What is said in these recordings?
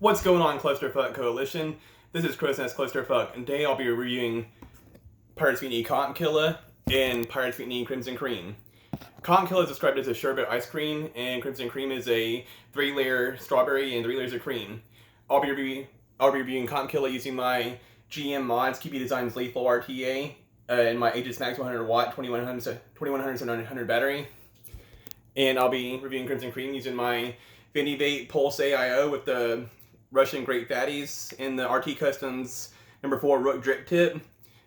What's going on, Clusterfuck Coalition? This is Chris and it's Clusterfuck, and today I'll be reviewing Pirates Mutiny Cotton Killa and Pirates Mutiny Crimson Cream. Cotton Killa is described as a sherbet ice cream, and Crimson Cream is a 3-layer strawberry and 3 layers of cream. I'll be reviewing Cotton Killa using my GM Mods QB Designs Lethal RTA and my Aegis Max 100 watt 2100 900 battery. And I'll be reviewing Crimson Cream using my Vinivate Pulse AIO with the Russian Great Fatties and the RT Customs number 4 Rook Drip Tip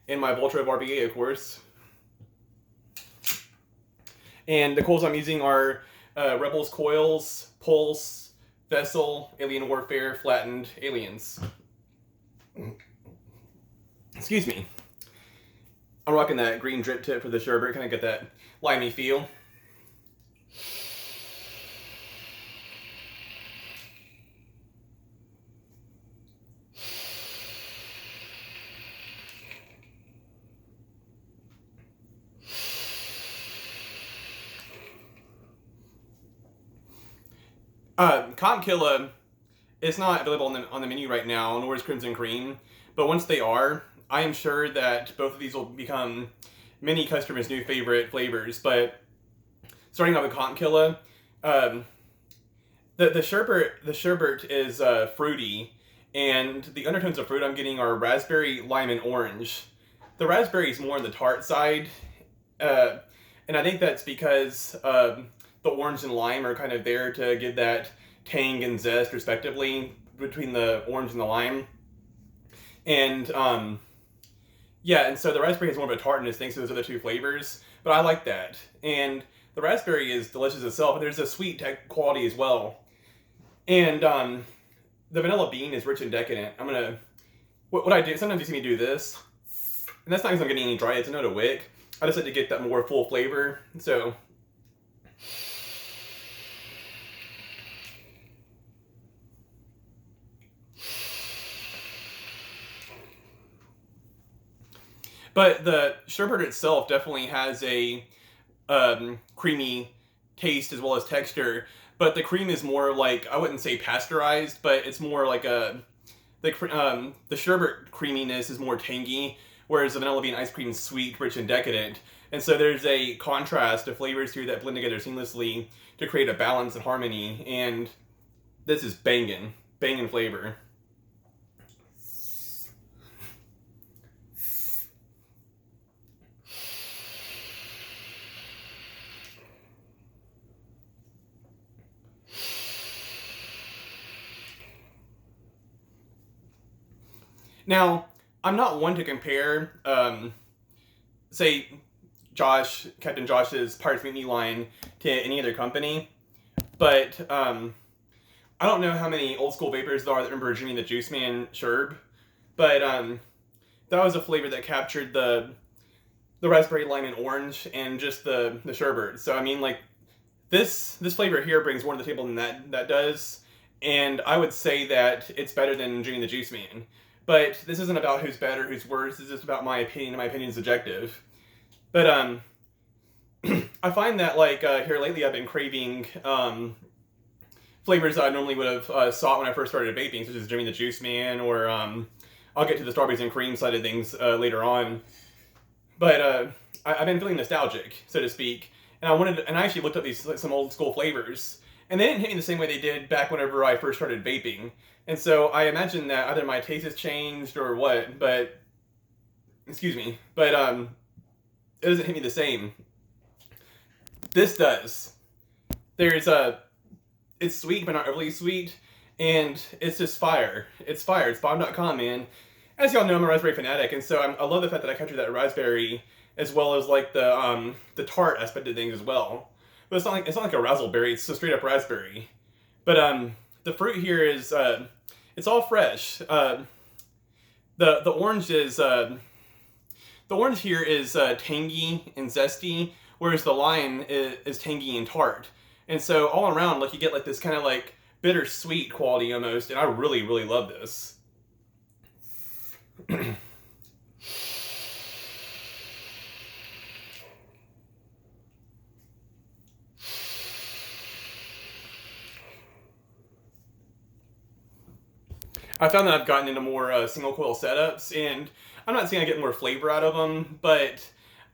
and my Voltrove RBA, of course. And the coils I'm using are Rebels Coils, Pulse, Vessel, Alien Warfare, Flattened Aliens. Excuse me. I'm rocking that green drip tip for the Sherbert, kind of get that limey feel. Cotton Killa is not available on the menu right now, nor is Crimson Cream, but once they are, I am sure that both of these will become many customers' new favorite flavors. But starting off with Cotton Killa, the sherbet is fruity, and the undertones of fruit I'm getting are raspberry, lime, and orange. The raspberry is more on the tart side, and I think that's because the orange and lime are kind of there to give that tang and zest, respectively, between the orange and the lime. And yeah, and so the raspberry has more of a tartness thanks to those other two flavors, but I like that. And the raspberry is delicious itself, but there's a sweet quality as well. And the vanilla bean is rich and decadent. I'm gonna, what I do, sometimes you see me do this, and that's not because I'm getting any dry, it's not a wick. I just like to get that more full flavor, so. But the sherbet itself definitely has a creamy taste as well as texture. But the cream is more like, I wouldn't say pasteurized, but it's more like the sherbet creaminess is more tangy, whereas the vanilla bean ice cream is sweet, rich, and decadent. And so there's a contrast of flavors here that blend together seamlessly to create a balance and harmony. And this is banging flavor. Now, I'm not one to compare, say, Captain Josh's Pirates Mutiny line to any other company, but I don't know how many old school vapors there are that remember Jimmy the Juice Man Sherb, but that was a flavor that captured the raspberry, lime, and orange, and just the sherbet. So I mean, like, this flavor here brings more to the table than that does, and I would say that it's better than Jimmy the Juice Man. But this isn't about who's better, who's worse. It's just about my opinion, and my opinion is subjective. But I find that, like, here lately I've been craving flavors that I normally would have sought when I first started vaping, such as Jimmy the Juice Man, or I'll get to the strawberries and cream side of things later on. But I've been feeling nostalgic, so to speak, and I actually looked up some old school flavors, and they didn't hit me the same way they did back whenever I first started vaping. And so I imagine that either my taste has changed or what, but, excuse me, but it doesn't hit me the same. This does. It's sweet, but not overly sweet, and it's just fire. It's fire. It's bomb.com, man. As y'all know, I'm a raspberry fanatic, and so I love the fact that I captured that raspberry, as well as, like, the tart aspect of things as well. But it's not like a razzleberry, it's a straight up raspberry. But the fruit here is it's all fresh. The orange is the orange here is tangy and zesty, whereas the lime is tangy and tart. And so all around, like, you get like this kind of like bittersweet quality almost, and I really love this. I found that I've gotten into more single coil setups, and I'm not saying I get more flavor out of them, but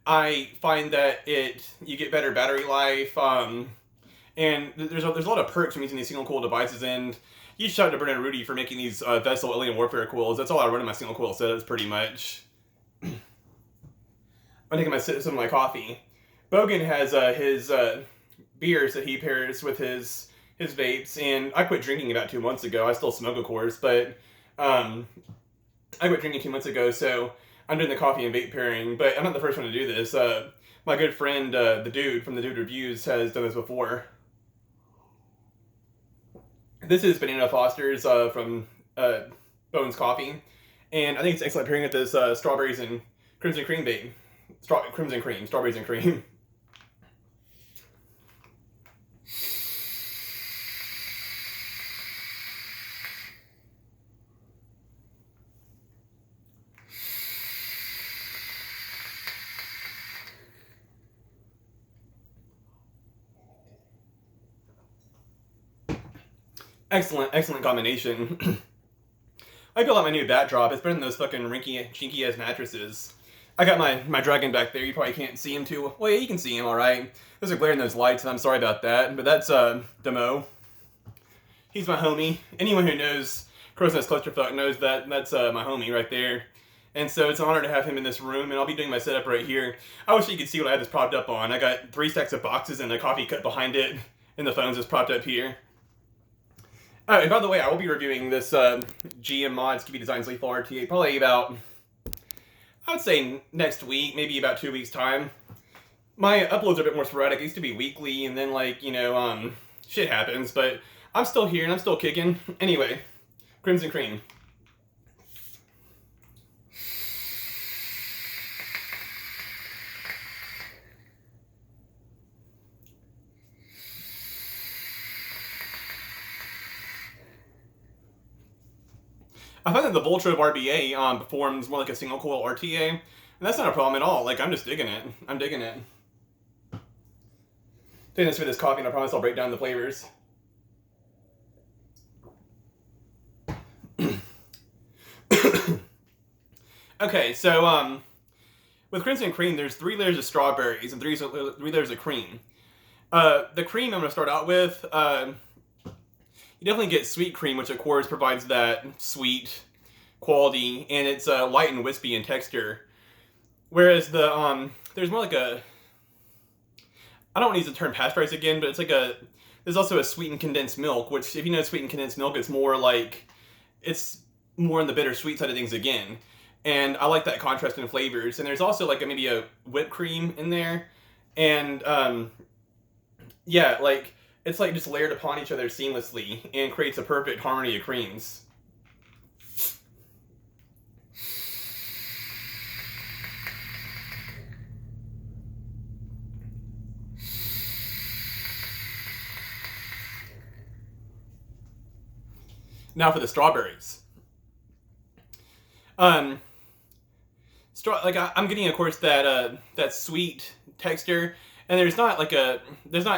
I find that you get better battery life, and there's a lot of perks from using these single coil devices. And huge shout out to Bernard Rudy for making these Vessel Alien Warfare coils. That's all I run in my single coil setups pretty much. I'm taking some of my coffee. Bogan has his beers that he pairs with his vapes, and I quit drinking about 2 months ago. I still smoke, of course, but I quit drinking 2 months ago, so I'm doing the coffee and vape pairing. But I'm not the first one to do this. My good friend, the Dude from the Dude Reviews, has done this before. This is Banana Foster's from Bones Coffee, and I think it's excellent pairing with this strawberries and crimson cream vape. Crimson cream, strawberries and cream. Excellent combination. I feel like my new backdrop. It's better than those fucking chinky ass mattresses. I got my dragon back there. You probably can't see him too. Well, yeah, you can see him, all right. There's a glare in those lights, and I'm sorry about that. But that's Demo. He's my homie. Anyone who knows Crow's Nest Clusterfuck knows that that's my homie right there. And so it's an honor to have him in this room, and I'll be doing my setup right here. I wish you could see what I had this propped up on. I got 3 stacks of boxes and a coffee cup behind it, and the phone's just propped up here. And by the way, I will be reviewing this GM Mods QB Designs Lethal RTA probably about, I would say next week, maybe about 2 weeks' time. My uploads are a bit more sporadic. It used to be weekly, and then, like, you know, shit happens, but I'm still here, and I'm still kicking. Anyway, Crimson Cream. I find that the Voltrobe RBA performs more like a single coil RTA, and that's not a problem at all. Like, I'm just digging it. I'm digging it. Doing this with this coffee, and I promise I'll break down the flavors. Okay, so with Crimson Cream, there's 3 layers of strawberries and 3 layers of cream. The cream I'm going to start out with, you definitely get sweet cream, which of course provides that sweet quality, and it's light and wispy in texture. Whereas the there's more like a, I don't want to use the term pasteurized again, but it's like there's also a sweetened condensed milk, which if you know sweetened condensed milk, it's more in the bittersweet side of things again. And I like that contrast in flavors. And there's also like maybe a whipped cream in there, and yeah, like it's like just layered upon each other seamlessly and creates a perfect harmony of creams. Now for the strawberries. I'm getting, of course, that sweet texture, and there's not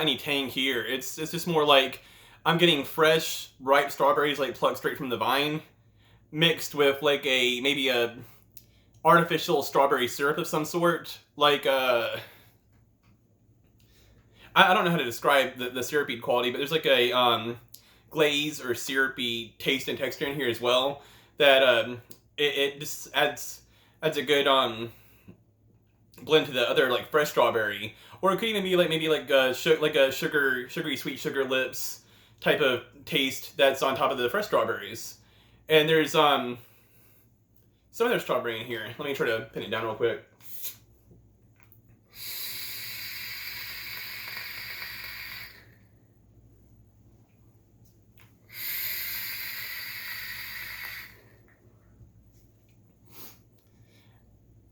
any tang here. It's just more like I'm getting fresh, ripe strawberries, like plucked straight from the vine, mixed with like maybe a artificial strawberry syrup of some sort. Like I don't know how to describe the syrupy quality, but there's like a glaze or syrupy taste and texture in here as well that it just adds a good blend to the other like fresh strawberry. Or it could even be like maybe like a sugary sweet sugar lips type of taste that's on top of the fresh strawberries. And there's some other strawberry in here. Let me try to pin it down real quick.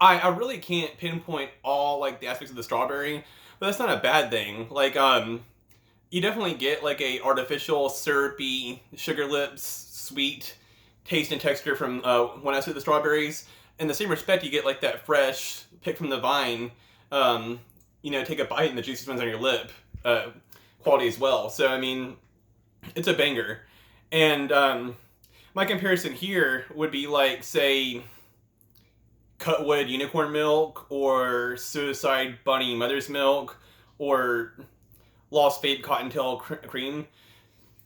I really can't pinpoint all like the aspects of the strawberry, but that's not a bad thing. Like you definitely get like a artificial syrupy sugar lips sweet taste and texture from when I see the strawberries. In the same respect, you get like that fresh pick from the vine, take a bite and the juicy ones on your lip quality as well. So I mean, it's a banger. And my comparison here would be like, say, Cutwood Unicorn Milk, or Suicide Bunny Mother's Milk, or Lost Faith Cottontail Cream.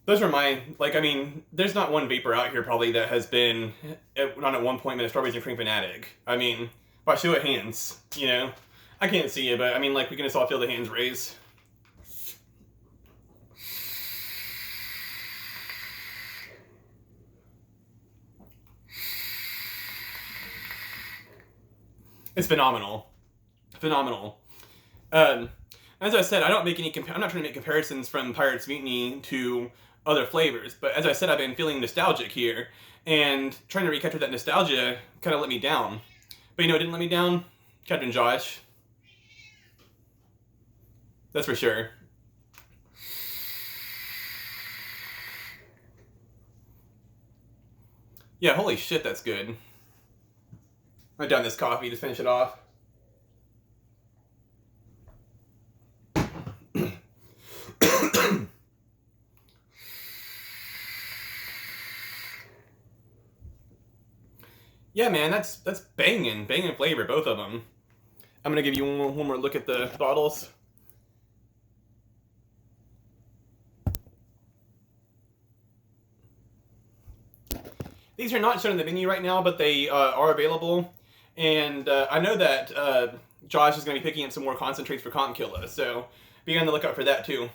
Those are my, like, I mean, there's not one vapor out here probably that has been, not at one point, been a Strawberries and Cream fanatic. I mean, by show of hands, you know? I can't see it, but I mean, like, we can just all feel the hands raised. It's phenomenal. Phenomenal. As I said, I don't make any. I'm not trying to make comparisons from Pirates Mutiny to other flavors, but as I said, I've been feeling nostalgic here, and trying to recapture that nostalgia kind of let me down. But you know, it didn't let me down, Captain Josh. That's for sure. Yeah, holy shit, that's good. I'm down this coffee to finish it off. Yeah, man, that's banging flavor, both of them. I'm gonna give you one more look at the bottles. These are not shown in the menu right now, but they are available. And I know that Josh is going to be picking up some more concentrates for Killa, so be on the lookout for that too.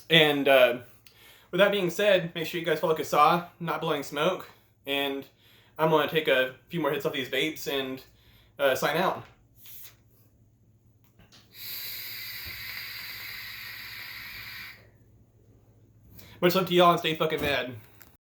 And with that being said, make sure you guys follow Kassa, Not Blowing Smoke, and I'm going to take a few more hits off these vapes and sign out. Much love to y'all, and stay fucking mad.